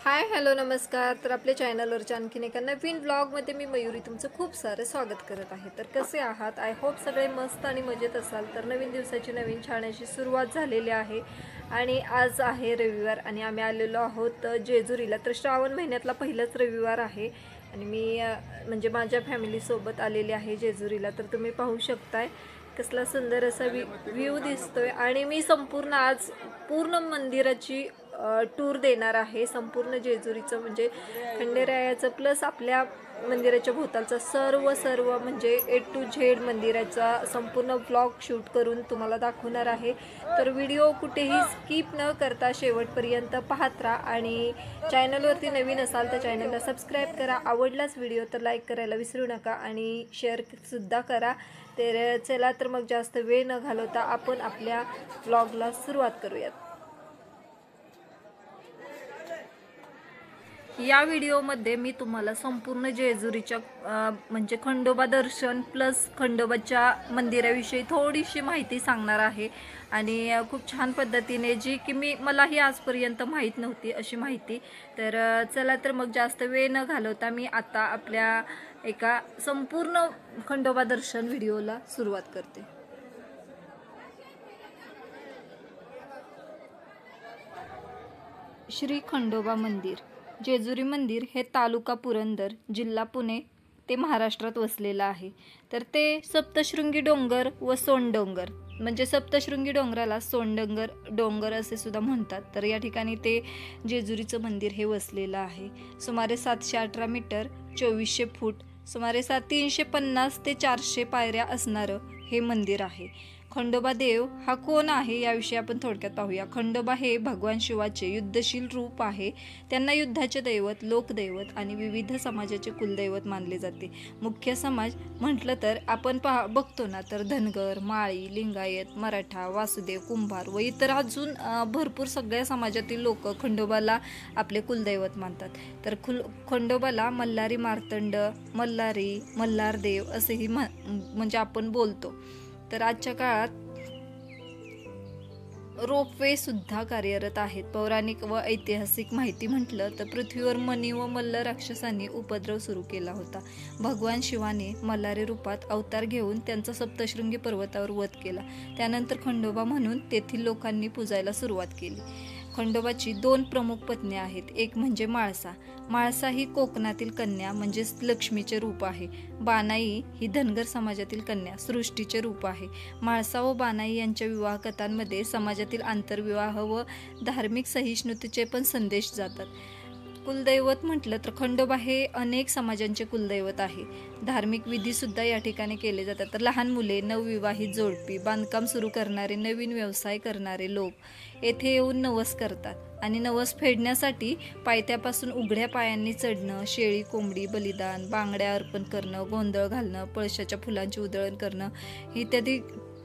Hi hello नमस्कार. तर आपल्या चॅनलवरच्या आणखीन एका नवीन ब्लॉगमध्ये मी मयुरी तुमचं खूप सारं स्वागत करत आहे. तर कसे आहात? आय होप सगळे मस्त आणि मजेत असाल. तर नवीन दिवसाची नवीन छान अशी सुरुवात झालेली आहे आणि आज आहे रविवार आणि आम्ही आलेलो आहोत जेजुरीला. तर श्रावण महिन्यातला पहिलाच रविवार आहे आणि मी म्हणजे माझ्या फॅमिलीसोबत आलेले आहे जेजुरीला. तर तुम्ही पाहू शकताय कसला सुंदर असा व्ह्यू दिसतोय आणि मी संपूर्ण आज पूर्ण मंदिराची टूर देणार आहे. संपूर्ण जेजुरीचं म्हणजे खंडेरायाचं प्लस आपल्या मंदिराच्या भोवतालचा सर्व म्हणजे ए टू झेड मंदिराचा संपूर्ण व्लॉग शूट करून तुम्हाला दाखवणार आहे. तर व्हिडिओ कुठेही स्किप न करता शेवटपर्यंत पाहत राहा आणि चॅनलवरती नवीन असाल तर चॅनलला सबस्क्राईब करा. आवडलाच व्हिडिओ तर लाईक करायला विसरू नका आणि शेअरसुद्धा करा. तर चला तर मग जास्त वेळ न घालवता आपण आपल्या व्लॉगला सुरुवात करूयात. या व्हिडिओमध्ये मी तुम्हाला संपूर्ण जेजुरीच्या म्हणजे खंडोबा दर्शन प्लस खंडोबाच्या मंदिराविषयी थोडीशी माहिती सांगणार आहे आणि खूप छान पद्धतीने जी की मलाही आजपर्यंत माहीत नव्हती अशी माहिती. तर चला तर मग जास्त वेळ न घालवता मी आता आपल्या एका संपूर्ण खंडोबा दर्शन व्हिडिओला सुरुवात करते. श्री खंडोबा मंदिर. जेजुरी मंदिर हे तालुका पुरंदर, जिल्हा पुणे ते महाराष्ट्रात वसलेलं आहे. तर ते सप्तशृंगी डोंगर व सोंडडोंगर म्हणजे सप्तशृंगी डोंगराला सोंडडोंगर डोंगर असे सुद्धा म्हणतात. तर या ठिकाणी ते जेजुरीचं मंदिर हे वसलेलं आहे. सुमारे 718 मीटर 2400 फूट सुमारे 350 ते 400 पायऱ्या असणारं हे मंदिर आहे. खंडोबा देव हा कोण आहे याविषयी आपण थोडक्यात पाहूया. खंडोबा हे भगवान शिवाचे युद्धशील रूप आहे. त्यांना युद्धाचे दैवत, लोकदैवत आणि विविध समाजाचे कुलदैवत मानले जाते. मुख्य समाज म्हटलं तर आपण बघतो ना तर धनगर, माळी, लिंगायत, मराठा, वासुदेव, कुंभार व इतर अजून भरपूर सगळ्या समाजातील लोक खंडोबाला आपले कुलदैवत मानतात. तर खंडोबाला मल्हारी मार्तंड, मल्हारी, मल्हारदेव असेही म्हणजे आपण बोलतो. तर आजच्या काळात रोपवे सुद्धा कार्यरत आहेत. पौराणिक व ऐतिहासिक माहिती म्हटलं तर पृथ्वीवर मनी व मल्ल राक्षसांनी उपद्रव सुरू केला होता. भगवान शिवाने मल्हारी रूपात अवतार घेऊन त्यांचा सप्तशृंगी पर्वतावर वध केला. त्यानंतर खंडोबा म्हणून तेथील लोकांनी पूजायला सुरुवात केली. खंडोबाची 2 प्रमुख पत्नी आहेत. एक म्हणजे माळसा. माळसा ही कोकणातील कन्या म्हणजे लक्ष्मीचे रूप आहे. बानाई ही धनगर समाजातील कन्या सृष्टीचे रूप आहे. माळसा व बानाई यांच्या विवाह कथांमध्ये समाजातील आंतरविवाह व धार्मिक सहिष्णुतेचे पण संदेश जातात. कुलदैवत म्हटलं तर खंडोबा हे अनेक समाजांचे कुलदैवत आहे. धार्मिक विधी सुद्धा या ठिकाणी केले जातात. तर लहान मुले, नवविवाहित जोडपी, बांधकाम सुरू करणारे, नवीन व्यवसाय करणारे लोक येथे येऊन नवस करतात आणि नवस फेडण्यासाठी पायथ्यापासून उघड्या पायांनी चढणं, शेळी कोंबडी बलिदान, बांगड्या अर्पण करणं, गोंधळ घालणं, पळशाच्या फुलांची उधळण करणं इत्यादी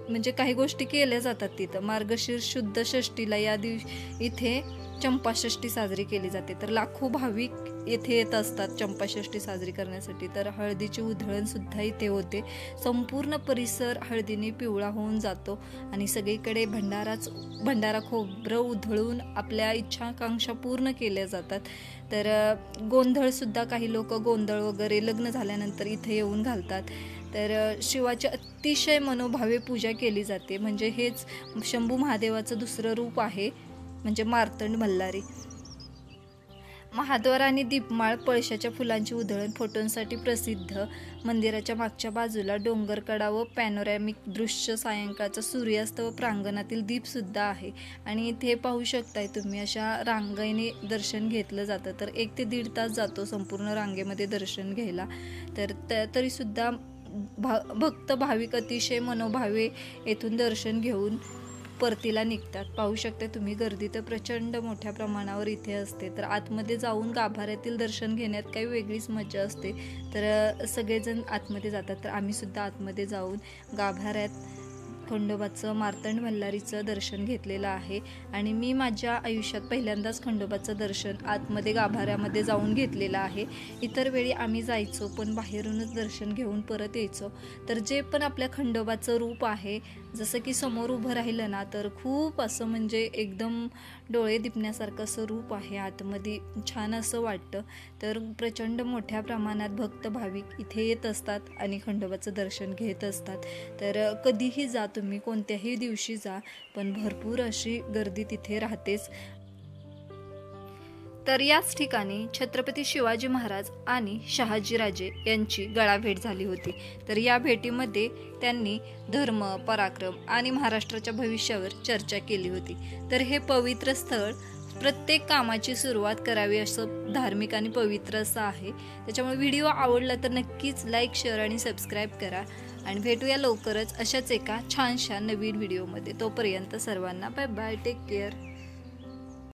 म्हणजे काही गोष्टी केल्या जातात तिथं. मार्गशीर्ष शुद्ध षष्टीला या दिवशी इथे चंपाषष्ठी साजरी केली जाते. तर लाखो भाविक येथे येत असतात चंपाषष्ठी साजरी करण्यासाठी. तर हळदीची उधळण सुद्धा इथे होते. संपूर्ण परिसर हळदीने पिवळा होऊन जातो आणि सगळीकडे भंडारा खोबरं उधळून आपल्या इच्छाकांक्षा पूर्ण केल्या जातात. तर गोंधळ सुद्धा काही लोक गोंधळ वगैरे लग्न झाल्यानंतर इथे येऊन घालतात. तर शिवाची अतिशय मनोभावे पूजा केली जाते. म्हणजे हेच शंभू महादेवाचं दुसरं रूप आहे म्हणजे मार्तंड मल्हारी. महाद्वार आणि दीपमाळ, पळशाच्या फुलांची उधळण फोटोंसाठी प्रसिद्ध. मंदिराच्या मागच्या बाजूला डोंगरकडा व पॅनोरॅमिक दृश्य, सायंकाळचा सूर्यास्त व प्रांगणातील दीप सुद्धा आहे. आणि इथे पाहू शकताय तुम्ही अशा रांगेने दर्शन घेतलं जातं. तर 1 ते 1.5 तास जातो संपूर्ण रांगेमध्ये दर्शन घ्यायला. तर तरीसुद्धा भक्त भाविक अतिशय मनोभावे येथून दर्शन घेऊन परतीला निघतात. पाहू शकता तुम्ही, गर्दी तर प्रचंड मोठ्या प्रमाणावर इथे असते. तर आतमध्ये जाऊन गाभाऱ्यातील दर्शन घेण्यात काही वेगळीच मजा असते. तर सगळेजण आतमध्ये जातात. तर आम्ही सुद्धा आतमध्ये जाऊन गाभाऱ्यात खंडोबाचं, मार्तंड मल्हारीचं दर्शन घेतलेलं आहे. आणि मी माझ्या आयुष्यात पहिल्यांदाच खंडोबाचं दर्शन आतमध्ये गाभाऱ्यामध्ये जाऊन घेतलेलं आहे. इतर वेळी आम्ही जायचो पण बाहेरूनच दर्शन घेऊन परत यायचो. तर जे पण आपल्या खंडोबाचं रूप आहे, जसं की समोर उभं राहिलं ना तर खूप असं म्हणजे एकदम डोळे दिपण्यासारखं असं रूप आहे. आतमध्ये छान असं वाटतं. तर प्रचंड मोठ्या प्रमाणात भक्त भाविक इथे येत असतात आणि खंडोबाचं दर्शन घेत असतात. तर कधीही जा तुम्ही, कोणत्याही दिवशी जा, पण भरपूर अशी गर्दी तिथे राहतेच. तर याच ठिकाणी छत्रपती शिवाजी महाराज आणि शहाजीराजे यांची गळाभेट झाली होती. तर या भेटीमध्ये त्यांनी धर्म, पराक्रम आणि महाराष्ट्राच्या भविष्यावर चर्चा केली होती. तर हे पवित्र स्थळ प्रत्येक कामाची सुरुवात करावी असं धार्मिक आणि पवित्र असं आहे. त्याच्यामुळे व्हिडिओ आवडला तर नक्कीच लाईक, शेअर आणि सबस्क्राईब करा. आणि भेटूया लवकरच अशाच एका छानशा नवीन व्हिडिओमध्ये. तोपर्यंत सर्वांना बाय बाय, टेक केअर.